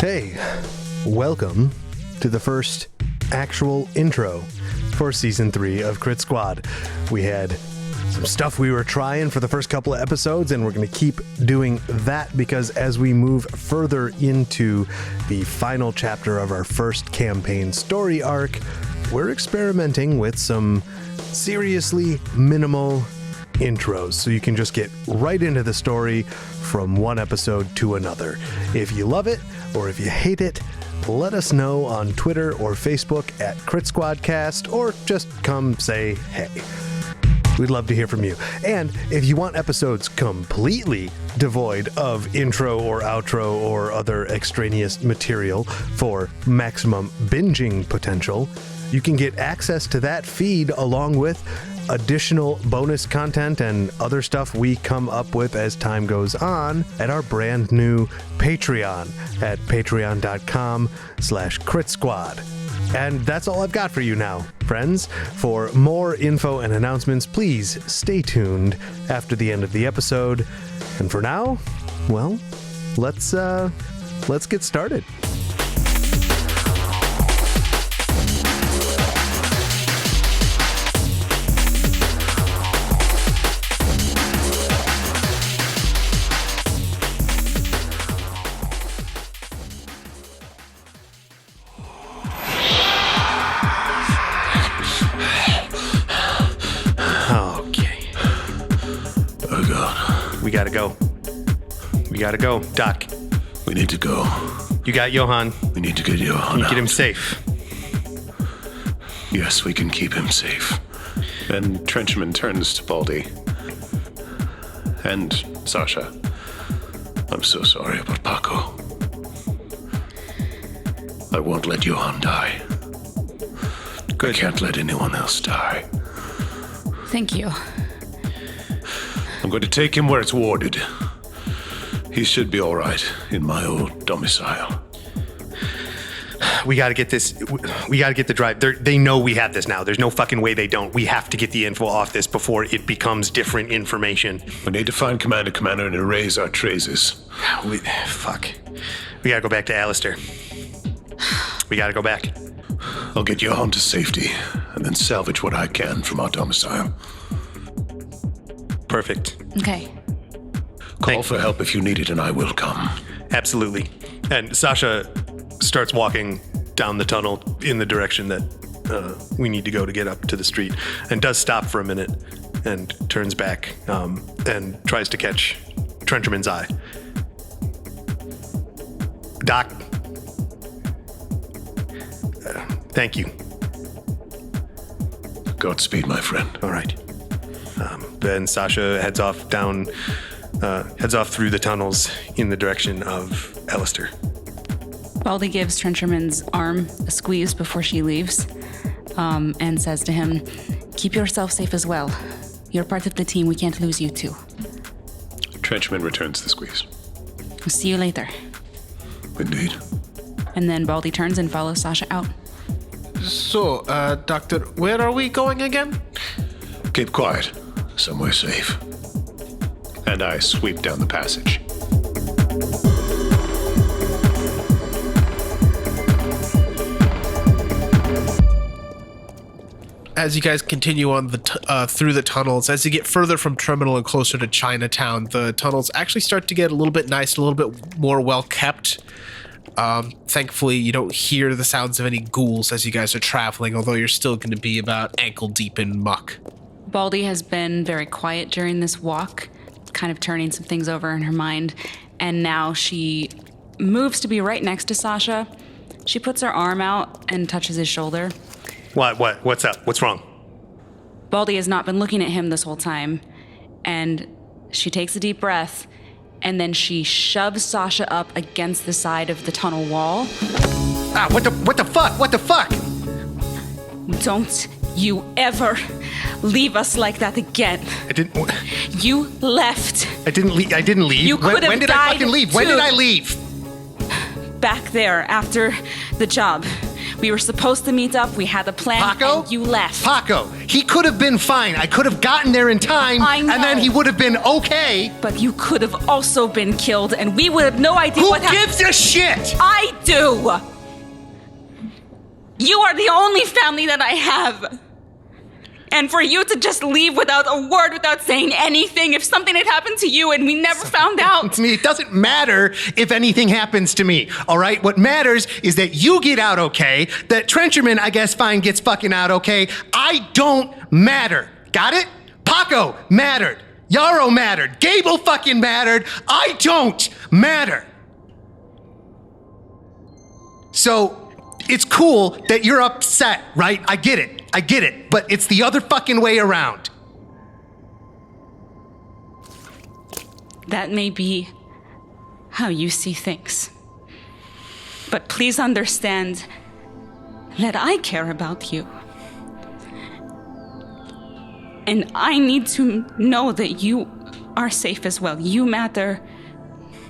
Hey, welcome to the first actual intro for Season 3 of Crit Squad. We had some stuff we were trying for the first couple of episodes, and we're going to keep doing that because as we move further into the final chapter of our first campaign story arc, we're experimenting with some seriously minimal intros, so you can just get right into the story from one episode to another. If you love it or if you hate it, let us know on Twitter or Facebook at Crit Squadcast, or just come say hey. We'd love to hear from you. And if you want episodes completely devoid of intro or outro or other extraneous material for maximum binging potential, you can get access to that feed along with additional bonus content and other stuff we come up with as time goes on at our brand new Patreon at patreon.com/Crit Squad. And that's all I've got for you now, friends. For more info and announcements, please stay tuned after the end of the episode. And for now, well, let's get started. We gotta go. Doc. We need to go. You got Johan. We need to get Johan You out. get him safe. Yes, we can keep him safe. Then Trencherman turns to Baldy. And Sacha. I'm so sorry about Paco. I won't let Johan die. Good. I can't let anyone else die. Thank you. I'm going to take him where it's warded. He should be all right in my old domicile. We gotta get this. We gotta get the drive. They know we have this now. There's no fucking way they don't. We have to get the info off this before it becomes different information. We need to find Commander, and erase our traces. Fuck. We gotta go back to Alistair. We gotta go back. I'll get Johan to safety, and then salvage what I can from our domicile. Perfect. Okay. Call for help if you need it, and I will come. Absolutely. And Sacha starts walking down the tunnel in the direction that we need to go to get up to the street, and does stop for a minute and turns back and tries to catch Trencherman's eye. Doc. Thank you. Godspeed, my friend. All right. Then Sacha heads off through the tunnels in the direction of Alistair. Baldy gives Trencherman's arm a squeeze before she leaves, and says to him, "Keep yourself safe as well. You're part of the team. We can't lose you too. Trencherman returns the squeeze. We'll see you later." Indeed. And then Baldy turns and follows Sacha out. So, Doctor, where are we going again? Keep quiet. Somewhere safe. And I sweep down the passage. As you guys continue on through the tunnels, as you get further from Terminal and closer to Chinatown, the tunnels actually start to get a little bit nice, a little bit more well kept. Thankfully, you don't hear the sounds of any ghouls as you guys are traveling, although you're still going to be about ankle deep in muck. Baldy has been very quiet during this walk, kind of turning some things over in her mind, and now she moves to be right next to Sacha. She puts her arm out and touches his shoulder. What's up? What's wrong? Baldy has not been looking at him this whole time, and she takes a deep breath, and then she shoves Sacha up against the side of the tunnel wall. Ah, what the fuck? What the fuck? Don't you ever leave us like that again. I didn't. You left. I didn't leave. You could have When did I died fucking leave? When too. did I leave? Back there after the job. We were supposed to meet up. We had a plan, Paco? and you left. Paco, he could have been fine. I could have gotten there in time, I know. and then he would have been okay. But you could have also been killed, and we would have no idea Who what happened. gives a shit? I do! You are the only family that I have. And for you to just leave without a word, without saying anything, if something had happened to you and we never found out. To me, it doesn't matter if anything happens to me, all right? What matters is that you get out okay, that Trencherman, I guess, fine, gets fucking out okay. I don't matter. Got it? Paco mattered. Yarrow mattered. Gable fucking mattered. I don't matter. So, it's cool that you're upset, right? I get it. But it's the other fucking way around. That may be how you see things. But please understand that I care about you. And I need to know that you are safe as well. You matter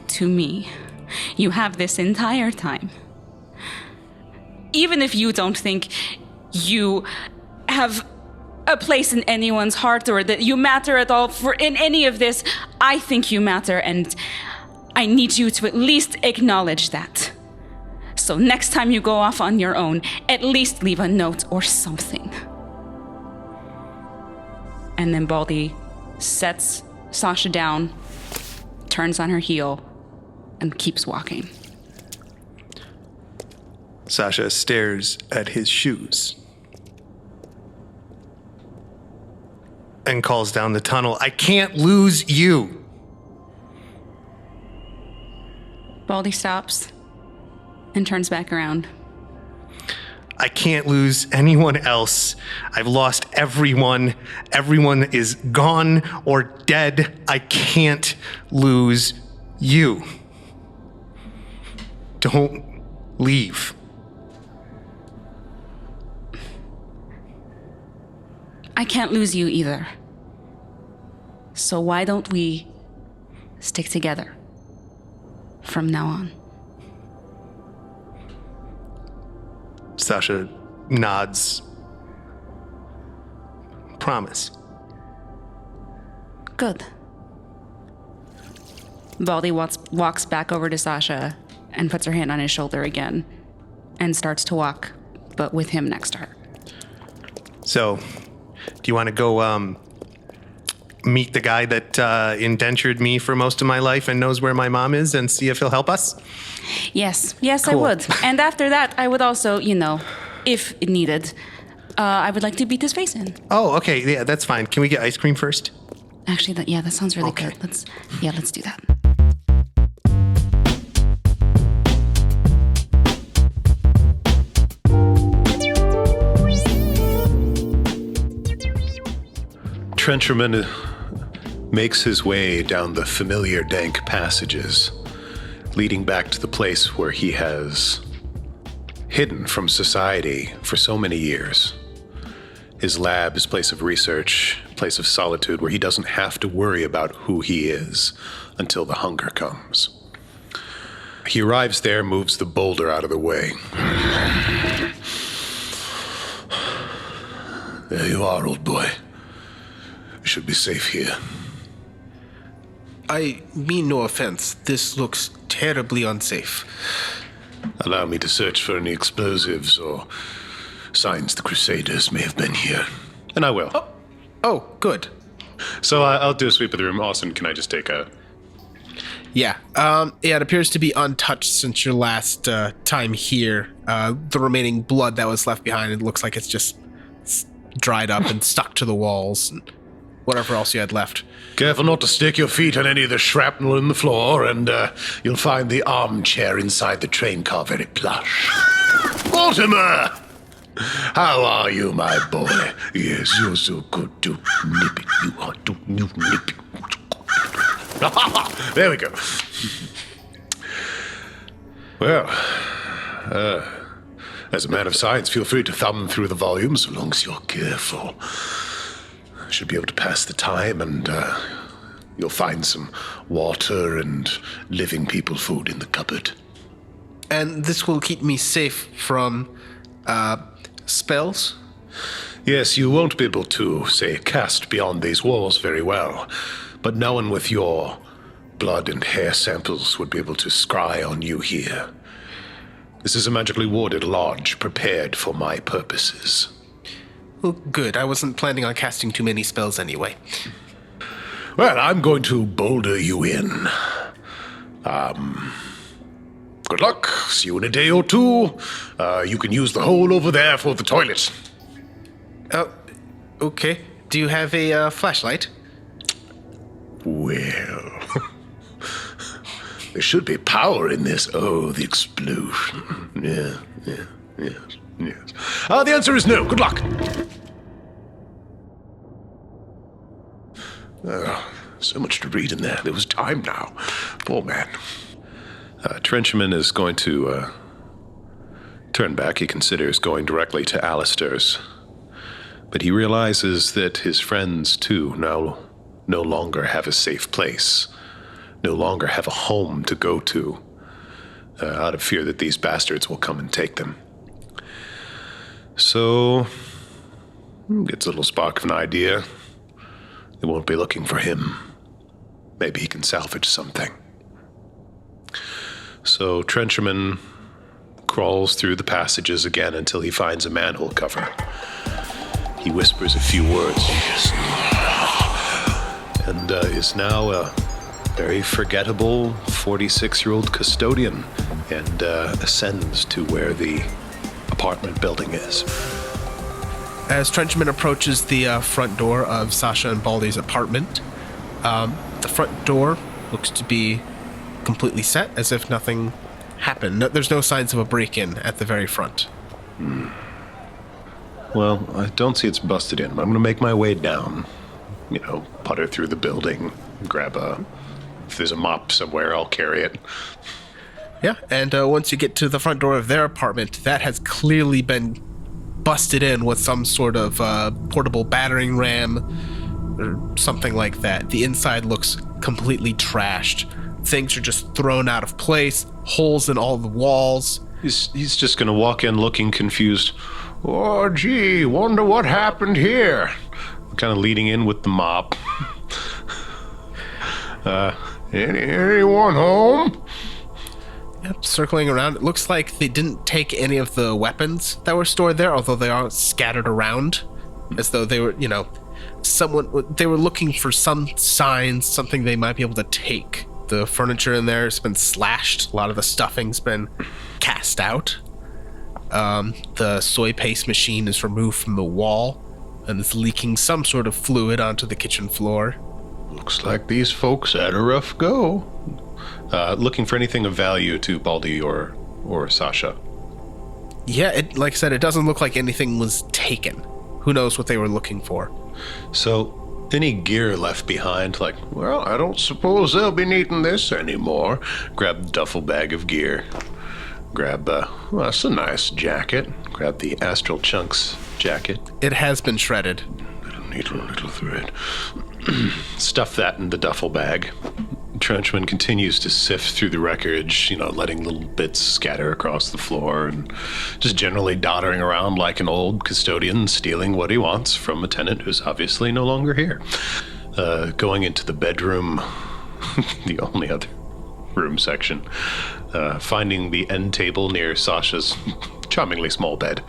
to me. You have this entire time. Even if you don't think you have a place in anyone's heart or that you matter at all in any of this, I think you matter, and I need you to at least acknowledge that. So next time you go off on your own, at least leave a note or something. And then Baldy sets Sacha down, turns on her heel, and keeps walking. Sacha stares at his shoes and calls down the tunnel, I can't lose you. Baldy stops and turns back around. I can't lose anyone else. I've lost everyone. Everyone is gone or dead. I can't lose you. Don't leave. I can't lose you either. So why don't we stick together from now on? Sacha nods. Promise. Good. Baldy walks back over to Sacha and puts her hand on his shoulder again and starts to walk, but with him next to her. So, do you want to go meet the guy that indentured me for most of my life and knows where my mom is and see if he'll help us? Yes, I Cool. would. And after that, I would also, if needed, I would like to beat his face in. Oh, okay. Yeah, that's fine. Can we get ice cream first? Actually, that sounds really Okay. good. Let's do that. Trencherman makes his way down the familiar dank passages, leading back to the place where he has hidden from society for so many years. His lab, his place of research, place of solitude where he doesn't have to worry about who he is until the hunger comes. He arrives there, moves the boulder out of the way. There you are, old boy. You should be safe here. I mean no offense. This looks terribly unsafe. Allow me to search for any explosives or signs the Crusaders may have been here. And I will. Oh, good. So I'll do a sweep of the room. Austin, can I just take a... Yeah. It appears to be untouched since your last time here. The remaining blood that was left behind, it looks like it's just dried up and stuck to the walls and whatever else you had left. Careful not to stick your feet on any of the shrapnel in the floor, and you'll find the armchair inside the train car very plush. Mortimer! How are you, my boy? Yes, you're so good to nip it. You are to nip it. There we go. Well, as a man of science, feel free to thumb through the volumes, so long as you're careful. Should be able to pass the time, and you'll find some water and living people food in the cupboard. And this will keep me safe from Spells? Yes, you won't be able to, say, cast beyond these walls very well, but no one with your blood and hair samples would be able to scry on you here. This is a magically warded lodge prepared for my purposes. Well, good. I wasn't planning on casting too many spells anyway. Well, I'm going to boulder you in. Good luck. See you in a day or two. You can use the hole over there for the toilet. Oh, okay. Do you have a flashlight? Well, there should be power in this. Oh, the explosion. Yes. The answer is no. Good luck. So much to read in there. There was time now. Poor man. Trencherman is going to turn back. He considers going directly to Alistair's. But he realizes that his friends, too, now no longer have a safe place, no longer have a home to go to, out of fear that these bastards will come and take them. So, gets a little spark of an idea. They won't be looking for him. Maybe he can salvage something. So Trencherman crawls through the passages again until he finds a manhole cover. He whispers a few words and is now a very forgettable 46-year-old custodian and ascends to where the apartment building is. As Trencherman approaches the front door of Sacha and Baldy's apartment, the front door looks to be completely set, as if nothing happened. There's no signs of a break-in at the very front. Well, I don't see it's busted in. I'm going to make my way down. Putter through the building, grab if there's a mop somewhere, I'll carry it. Yeah, and once you get to the front door of their apartment, that has clearly been busted in with some sort of portable battering ram or something like that. The inside looks completely trashed. Things are just thrown out of place, holes in all the walls. He's just going to walk in looking confused. Oh, gee, wonder what happened here. Kind of leading in with the mop. Anyone home? Yep, circling around. It looks like they didn't take any of the weapons that were stored there, although they are scattered around, as though they were, they were looking for some signs, something they might be able to take. The furniture in there has been slashed. A lot of the stuffing's been cast out. The soy paste machine is removed from the wall and is leaking some sort of fluid onto the kitchen floor. Looks like these folks had a rough go. Looking for anything of value to Baldy or Sacha. Yeah, like I said, it doesn't look like anything was taken. Who knows what they were looking for? So, any gear left behind, like, well, I don't suppose they'll be needing this anymore. Grab the duffel bag of gear. Grab, that's a nice jacket. Grab the Astral Chunks jacket. It has been shredded. Little needle, little thread. Stuff that in the duffel bag. Trenchman continues to sift through the wreckage, letting little bits scatter across the floor and just generally doddering around like an old custodian, stealing what he wants from a tenant who's obviously no longer here. Going into the bedroom, the only other room section, finding the end table near Sasha's charmingly small bed.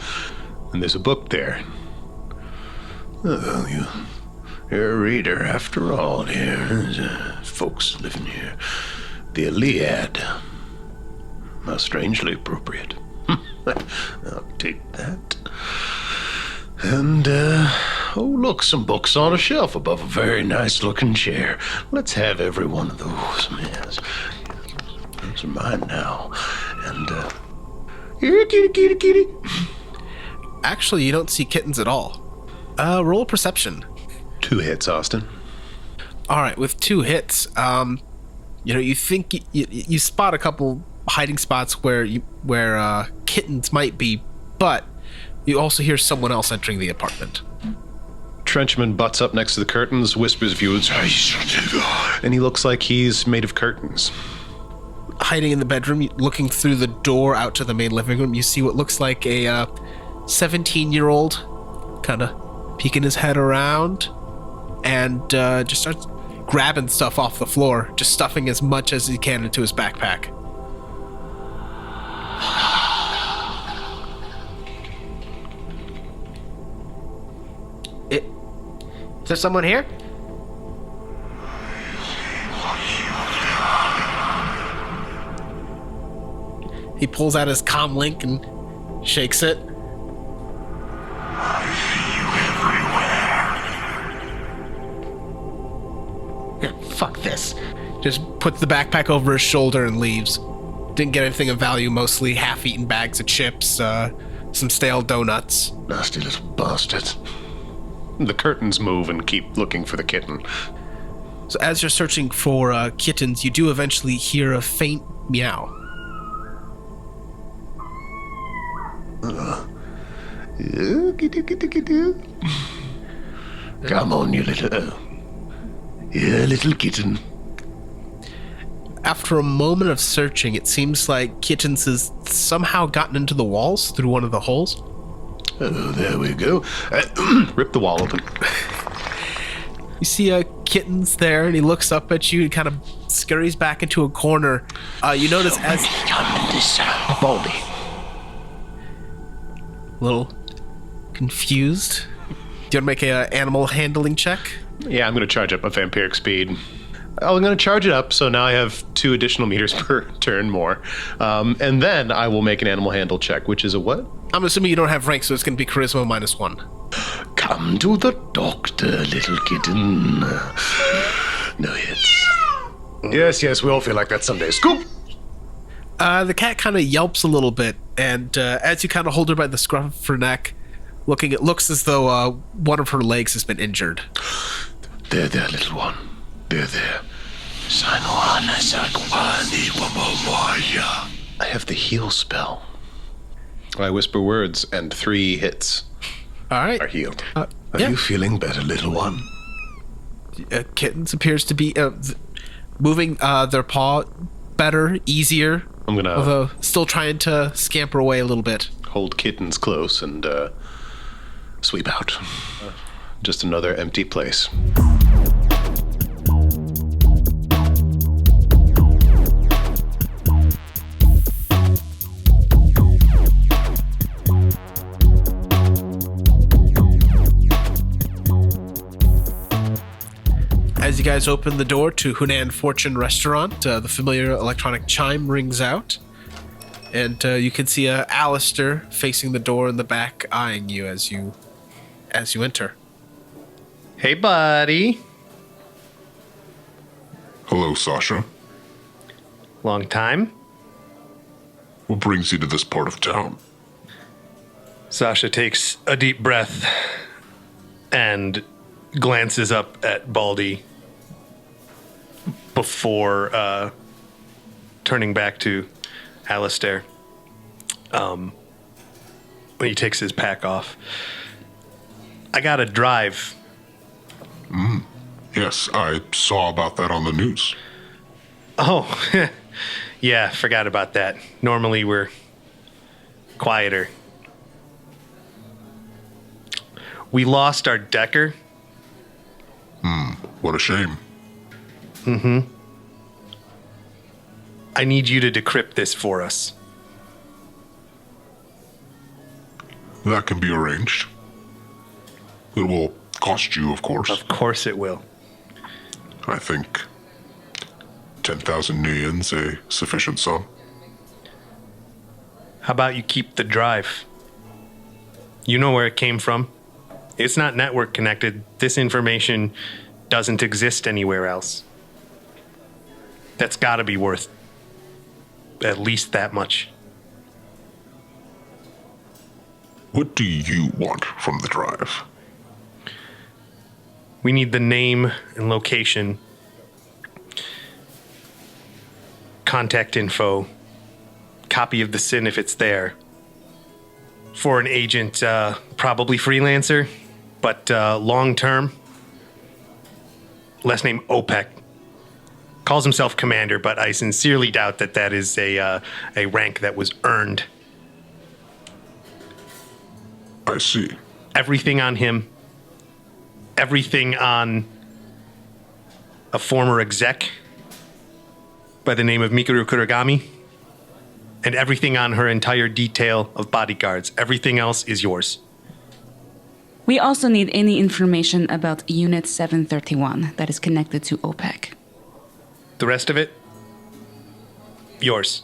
And there's a book there. Oh, you're a reader after all here. Folks living here. The Iliad. How strangely appropriate. I'll take that. And, look, some books on a shelf above a very nice-looking chair. Let's have every one of those. Yes. Those are mine now. And, here, kitty. Actually, you don't see kittens at all. Roll perception. 2 hits, Austin. All right, with 2 hits, you think you spot a couple hiding spots where kittens might be, but you also hear someone else entering the apartment. Trenchman butts up next to the curtains, whispers a few words, and he looks like he's made of curtains. Hiding in the bedroom, looking through the door out to the main living room, you see what looks like a 17-year-old, kind of peeking his head around, and just starts grabbing stuff off the floor, just stuffing as much as he can into his backpack. Is there someone here? He pulls out his comm link and shakes it. Yeah, fuck this. Just puts the backpack over his shoulder and leaves. Didn't get anything of value, mostly half-eaten bags of chips, some stale donuts. Nasty little bastard. The curtains move and keep looking for the kitten. So as you're searching for kittens, you do eventually hear a faint meow. Come on, you little kitten. After a moment of searching, it seems like Kittens has somehow gotten into the walls through one of the holes. Oh, there we go. Rip the wall open. You see Kittens there, and he looks up at you and kind of scurries back into a corner. You notice as... Baldy. A little confused. Do you want to make a animal handling check? Yeah, I'm going to charge up a vampiric speed. Oh, I'm going to charge it up, so now I have 2 additional meters per turn more. And then I will make an animal handle check, which is a what? I'm assuming you don't have rank, so it's going to be charisma -1. Come to the doctor, little kitten. No hits. Yes, we all feel like that someday. Scoop! The cat kind of yelps a little bit, and as you kind of hold her by the scruff of her neck, it looks as though one of her legs has been injured. There, little one. There. I have the heal spell. I whisper words, and 3 hits All right. are healed. Are you feeling better, little one? Kittens appears to be moving their paw better, easier. I'm gonna although still trying to scamper away a little bit. hold Kittens close and sweep out. Just another empty place. As you guys open the door to Hunan Fortune Restaurant, the familiar electronic chime rings out, and you can see Alistair facing the door in the back, eyeing you as you enter. Hey, buddy. Hello, Sacha. Long time. What brings you to this part of town? Sacha takes a deep breath and glances up at Baldy before turning back to Alistair when he takes his pack off. I gotta drive. Yes, I saw about that on the news. Oh, yeah, forgot about that. Normally we're quieter. We lost our decker. What a shame. I need you to decrypt this for us. That can be arranged. It will cost you, of course. Of course it will. I think 10,000 nuyen's a sufficient sum. How about you keep the drive? You know where it came from. It's not network connected. This information doesn't exist anywhere else. That's gotta be worth at least that much. What do you want from the drive? We need the name and location, contact info, copy of the SIN if it's there, for an agent, probably freelancer, but long term. Last name OPEC. Calls himself commander, but I sincerely doubt that is a rank that was earned. I see. Everything on him, everything on a former exec by the name of Mikuru Kuragami, and everything on her entire detail of bodyguards. Everything else is yours. We also need any information about Unit 731 that is connected to OPEC. The rest of it, yours.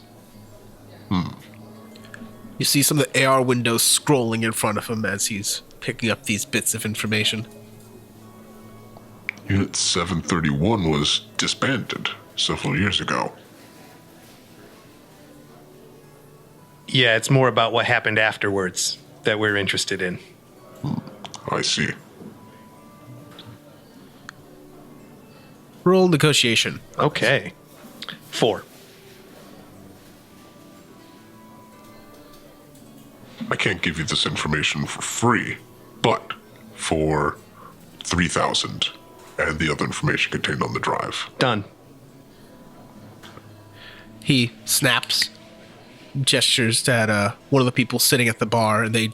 You see some of the AR windows scrolling in front of him as he's picking up these bits of information. Unit 731 was disbanded several years ago. Yeah, it's more about what happened afterwards that we're interested in. I see. Roll negotiation. Okay. 4. I can't give you this information for free, but for 3,000 and the other information contained on the drive. Done. He snaps, gestures at one of the people sitting at the bar, and they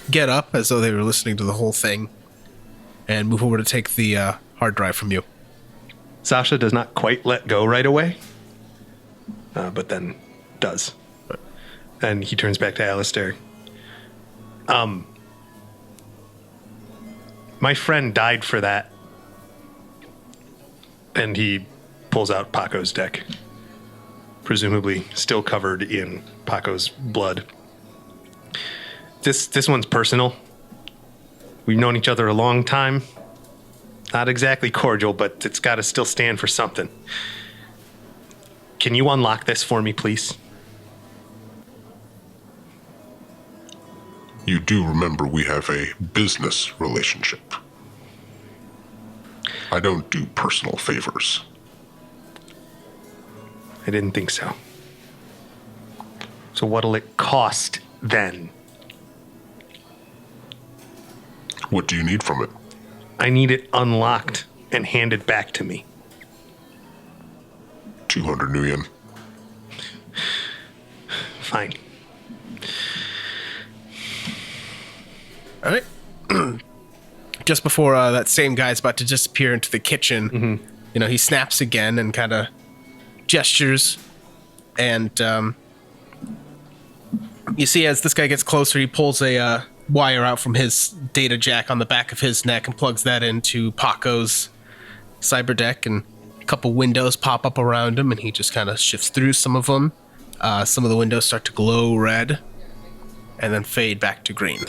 get up as though they were listening to the whole thing and move over to take the hard drive from you. Sacha does not quite let go right away, but then does. And he turns back to Alistair. My friend died for that. And he pulls out Paco's deck. Presumably still covered in Paco's blood. This one's personal. We've known each other a long time. Not exactly cordial, but it's got to still stand for something. Can you unlock this for me, please? You do remember we have a business relationship. I don't do personal favors. I didn't think so. So what'll it cost then? What do you need from it? I need it unlocked and handed back to me. 200 new yen. Fine. All right. Just before that same guy's about to disappear into the kitchen, he snaps again and kind of gestures. And you see as this guy gets closer, he pulls a wire out from his data jack on the back of his neck and plugs that into Paco's cyber deck, and a couple windows pop up around him, and he just kind of shifts through some of them. Some of the windows start to glow red and then fade back to green.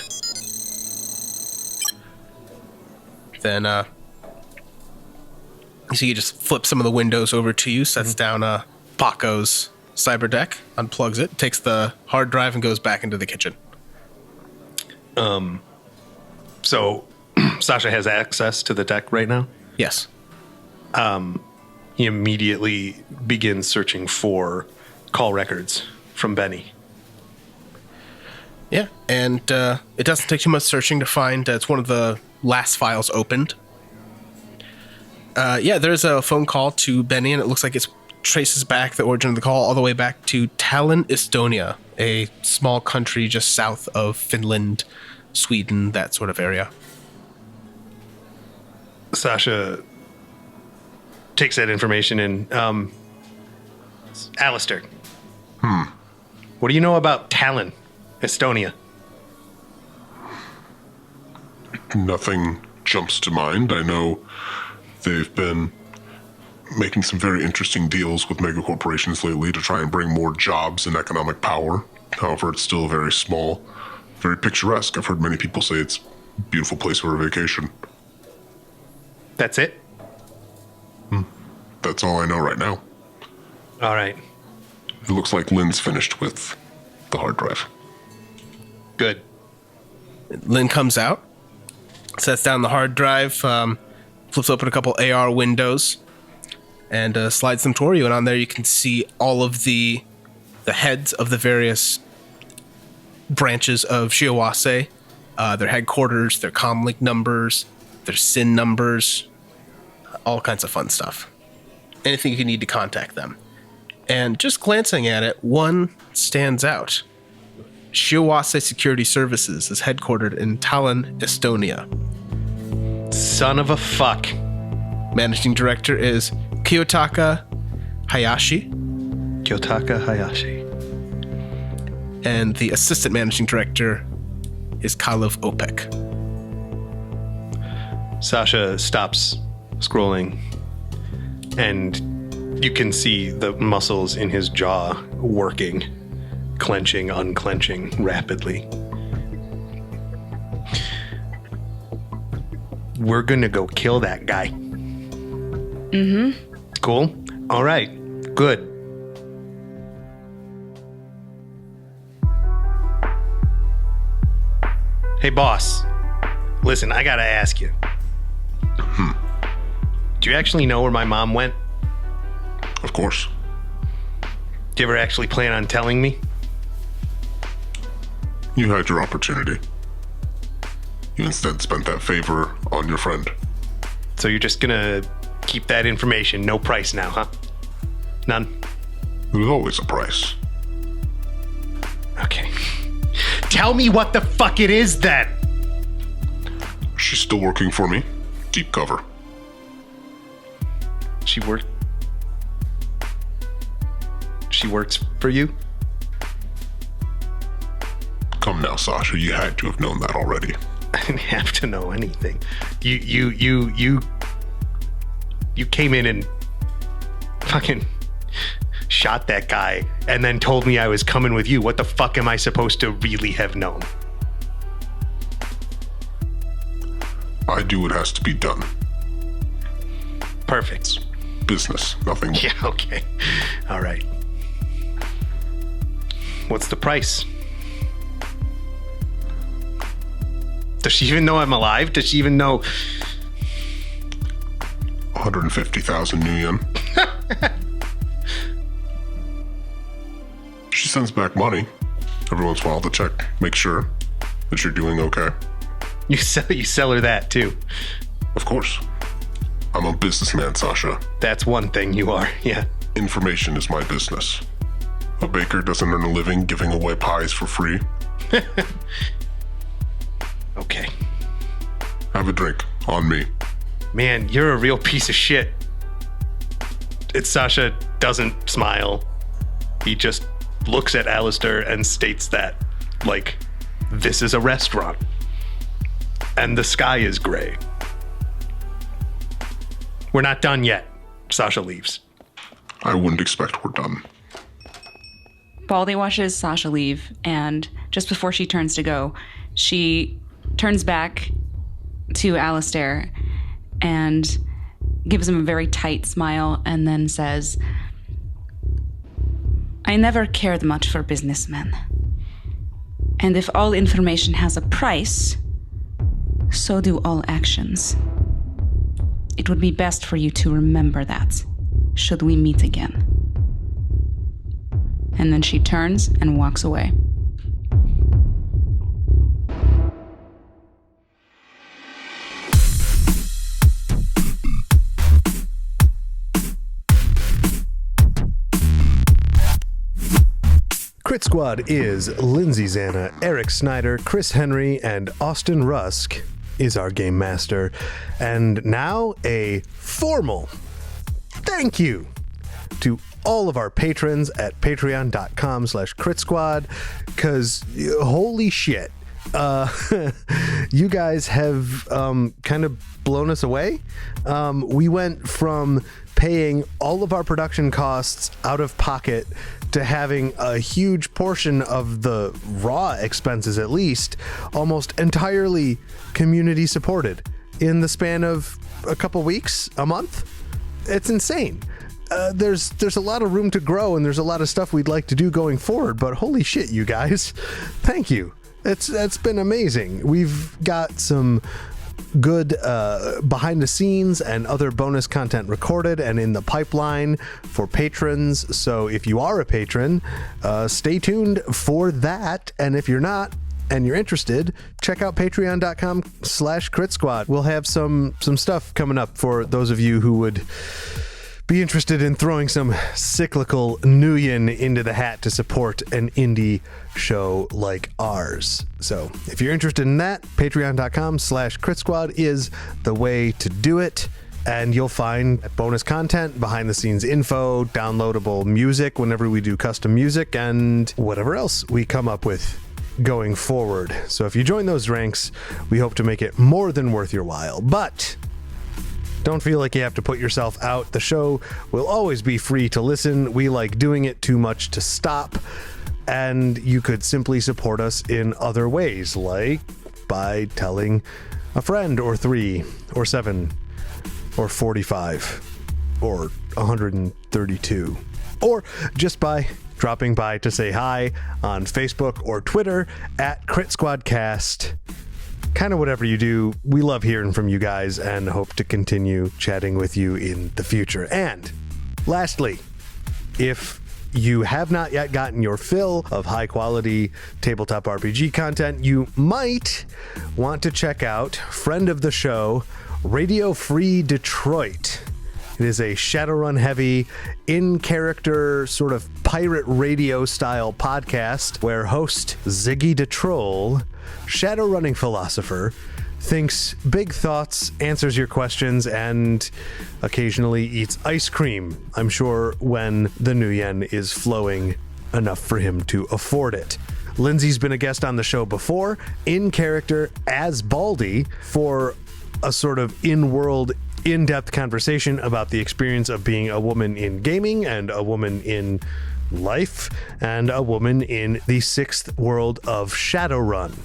Then you see he just flips some of the windows over to you, sets down Paco's cyber deck, unplugs it, takes the hard drive, and goes back into the kitchen. So Sacha has access to the deck right now? Yes. He immediately begins searching for call records from Benny. Yeah, and it doesn't take too much searching to find. It's one of the last files opened. There's a phone call to Benny, and it looks like it traces back the origin of the call all the way back to Tallinn, Estonia, a small country just south of Finland, Sweden, that sort of area. Sacha takes that information and Alistair. What do you know about Tallinn, Estonia? Nothing jumps to mind. I know they've been making some very interesting deals with mega corporations lately to try and bring more jobs and economic power. However, it's still very small, very picturesque. I've heard many people say it's a beautiful place for a vacation. That's it? That's all I know right now. All right. It looks like Lynn's finished with the hard drive. Good. Lynn comes out, sets down the hard drive, flips open a couple AR windows, and slides them toward you. And on there you can see all of the heads of the various branches of Shiawase, their headquarters, their comlink numbers, their SIN numbers, all kinds of fun stuff. Anything you need to contact them. And just glancing at it, one stands out. Shiawase Security Services is headquartered in Tallinn, Estonia. Son of a fuck. Managing director is Kiyotaka Hayashi. Kyotaka Hayashi. And the assistant managing director is Kalev Opek. Sacha stops scrolling, and you can see the muscles in his jaw working, clenching, unclenching rapidly. We're gonna go kill that guy. Mm-hmm. Cool. All right. Good. Hey, boss. Listen, I gotta ask you. Do you actually know where my mom went? Of course. Do you ever actually plan on telling me? You had your opportunity. You instead spent that favor on your friend. So you're just gonna keep that information, no price now, huh? None? There's always a price. Okay. Tell me what the fuck it is then! She's still working for me. Deep cover. She works for you? Come now, Sacha. You had to have known that already. I didn't have to know anything. You came in and fucking shot that guy and then told me I was coming with you. What the fuck am I supposed to really have known? I do what has to be done. Perfect. Business, nothing more. Yeah, okay. All right. What's the price? Does she even know I'm alive? Does she even know? 150,000 new yen. She sends back money every once in a while to check, make sure that you're doing okay. You sell her that too. Of course. I'm a businessman, Sacha. That's one thing you are, yeah. Information is my business. A baker doesn't earn a living giving away pies for free. Okay. Have a drink. On me. Man, you're a real piece of shit. Sacha doesn't smile. He just looks at Alistair and states that, like, this is a restaurant. And the sky is gray. We're not done yet. Sacha leaves. I wouldn't expect we're done. Baldy watches Sacha leave, and just before she turns to go, she turns back to Alistair and gives him a very tight smile and then says, I never cared much for businessmen. And if all information has a price, so do all actions. It would be best for you to remember that, should we meet again. And then she turns and walks away. Crit Squad is Lindsay Zana, Eric Snyder, Chris Henry, and Austin Rusk is our game master. And now a formal thank you to all of our patrons at patreon.com/Crit Squad, because holy shit, you guys have kind of blown us away. We went from paying all of our production costs out of pocket to having a huge portion of the raw expenses, at least, almost entirely community supported in the span of a couple weeks, a month. It's insane. There's a lot of room to grow, and there's a lot of stuff we'd like to do going forward, but holy shit, you guys, thank you. That's been amazing. We've got some good behind the scenes and other bonus content recorded and in the pipeline for patrons. So if you are a patron, stay tuned for that. And if you're not and you're interested, check out patreon.com/Crit Squad. We'll have some stuff coming up for those of you who would be interested in throwing some cyclical Nuyen into the hat to support an indie show like ours. So if you're interested in that, patreon.com/Crit Squad is the way to do it. And you'll find bonus content, behind the scenes info, downloadable music whenever we do custom music, and whatever else we come up with going forward. So if you join those ranks, we hope to make it more than worth your while. But don't feel like you have to put yourself out. The show will always be free to listen. We like doing it too much to stop. And you could simply support us in other ways, like by telling a friend, or 3, or 7, or 45, or 132, or just by dropping by to say hi on Facebook or Twitter at Crit Squad Cast. Kind of whatever you do, we love hearing from you guys and hope to continue chatting with you in the future. And lastly, if you have not yet gotten your fill of high quality tabletop RPG content, you might want to check out friend of the show, Radio Free Detroit. It is a Shadowrun heavy, in character, sort of pirate radio style podcast where host Ziggy DeTroll, Shadowrunning philosopher, thinks big thoughts, answers your questions, and occasionally eats ice cream. I'm sure when the Nuyen is flowing enough for him to afford it. Lindsay's been a guest on the show before, in character as Baldy, for a sort of in-world, in-depth conversation about the experience of being a woman in gaming and a woman in life and a woman in the 6th world of Shadowrun.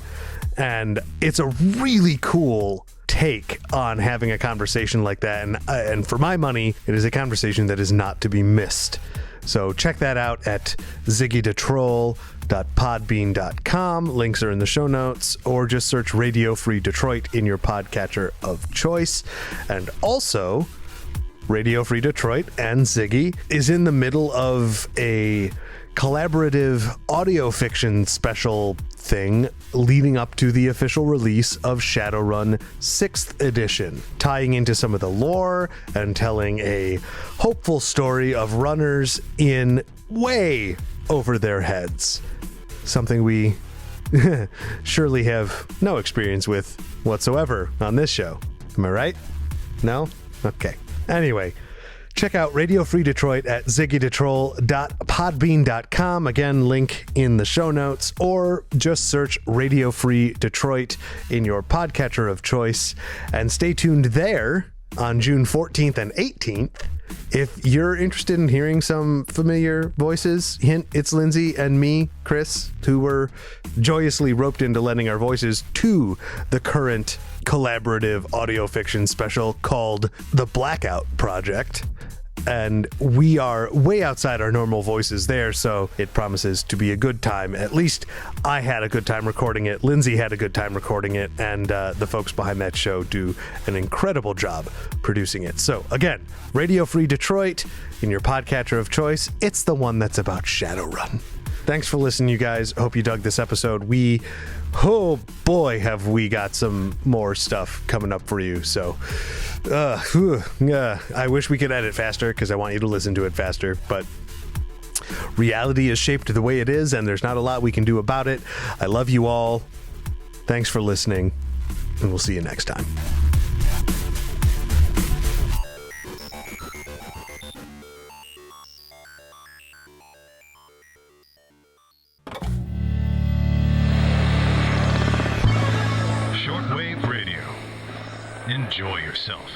And it's a really cool take on having a conversation like that. And for my money, it is a conversation that is not to be missed. So check that out at ziggydetroll.podbean.com. Links are in the show notes, or just search Radio Free Detroit in your podcatcher of choice. And also, Radio Free Detroit and Ziggy is in the middle of a collaborative audio fiction special thing leading up to the official release of Shadowrun 6th edition, tying into some of the lore and telling a hopeful story of runners in way over their heads. Something we surely have no experience with whatsoever on this show. Am I right? No? Okay. Anyway, check out Radio Free Detroit at ziggydetroll.podbean.com. Again, link in the show notes, or just search Radio Free Detroit in your podcatcher of choice, and stay tuned there on June 14th and 18th. If you're interested in hearing some familiar voices, hint, it's Lindsay and me, Chris, who were joyously roped into lending our voices to the current collaborative audio fiction special called The Blackout Project. And we are way outside our normal voices there, so it promises to be a good time. At least I had a good time recording it. Lindsay had a good time recording it, and the folks behind that show do an incredible job producing it. So again, Radio Free Detroit in your podcatcher of choice. It's the one that's about Shadowrun. Thanks for listening, you guys. Hope you dug this episode. Oh boy, have we got some more stuff coming up for you. So I wish we could edit faster because I want you to listen to it faster, but reality is shaped the way it is, and there's not a lot we can do about it. I love you all. Thanks for listening, and we'll see you next time. Shortwave Radio. Enjoy yourself.